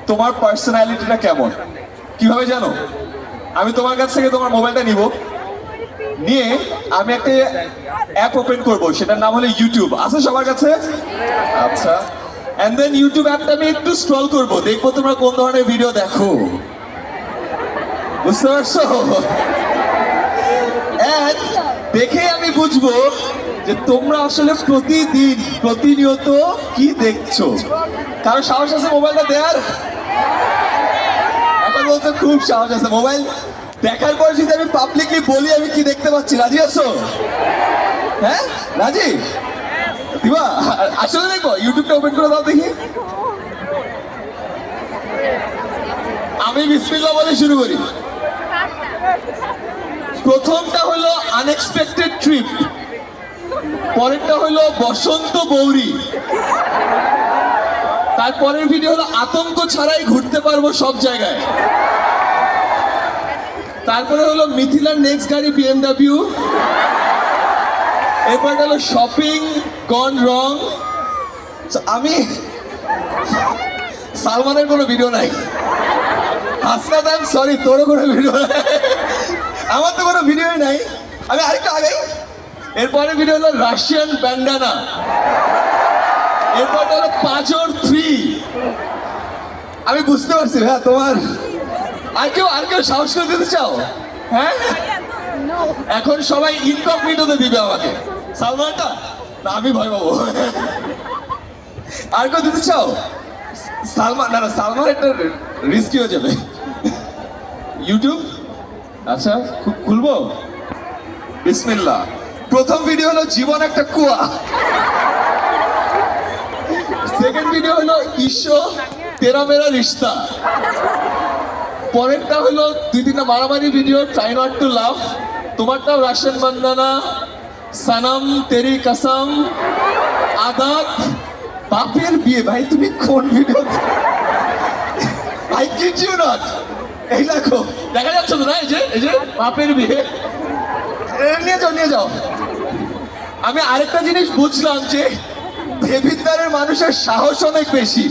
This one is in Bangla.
তোমার পার্সোনালিটিটা কেমন। কিভাবে জানো? আমি তোমার কাছ থেকে তোমার মোবাইলটা নিব, নিয়ে আমি একটা অ্যাপ ওপেন করব, সেটার নাম হলো ইউটিউব। আছে সবার কাছে? আচ্ছা, এন্ড দেন ইউটিউব অ্যাপটা আমি একটু স্ক্রল করব, দেখবো তোমরা কোন ধরনের ভিডিও দেখো। বুঝতে পারছো? And দেখে আমি বুঝবো যে তোমরা আসলে প্রতিদিন প্রতিনিয়ত কি দেখছো। কারো সাহস আছে মোবাইলটা দেয়ার? এখন বলতে খুব সাহস আছে। মোবাইল দেখার পর যদি আমি পাবলিকলি বলি আমি কি দেখতে পাচ্ছি, রাজি আছো? হ্যাঁ রাজি? দিবা? আসলে দেখো, ইউটিউবটা ওপেন করে দাও দেখি। আমি বিসমিল্লাহ বলে শুরু করি। প্রথমটা হলো আনএক্সপেক্টেড ট্রিপ, পরেরটা হলো বসন্ত বৌরি, তারপরের ভিডিও হলো আতঙ্ক ছাড়াই ঘুরতে পারবো সব জায়গায়, তারপরে হলো মিথিলার নেক্সট গাড়ি BMW, এরপর হলো শপিং গন রং। আমি সালমানের কোনো ভিডিও নাই, হাসনাত আই এম সরি তোরও কোনো ভিডিও নাই, আমার তো কোনো ভিডিওই নাই। আমি আরেকটা আগে, এরপরে ভিডিও হলো রাশিয়ান ব্যান্ডানা, এরপর হলো পাজর 3। আমি বুঝতে পারছি হ্যাঁ তোমার আর কেউ সাহস করে দিতে চাও? হ্যাঁ এখন সবাই ইনকগনিটোতে দিবে আমাকে। সালমানটা না, আমি ভয় পাবো। আর কেউ দিতে চাও? সালমান না, সালমান একটা রিস্কি হয়ে যাবে। ইউটিউব আচ্ছা খুলবো, বিসমিল্লাহ। প্রথম ভিডিও হলো জীবন একটা কুয়া, সেকেন্ড ভিডিও হলো ঈশো তেরা মেরা রিশতা, পরেরটা হলো 2-3টা মারামারি video, try not to love, তোমারটাও রাশিয়ান বান্দানা, সানাম তেরি কসম, আদাত, বাপের বিয়ে। ভাই তুমি কোন video? I kid you not. এই দেখো, দেখা যাচ্ছে তো না? এই যে বাপের বিয়ে, নিয়ে যাও। আমি আরেকটা জিনিস বুঝলাম যে দেবিদ্বারের মানুষের সাহস অনেক বেশি।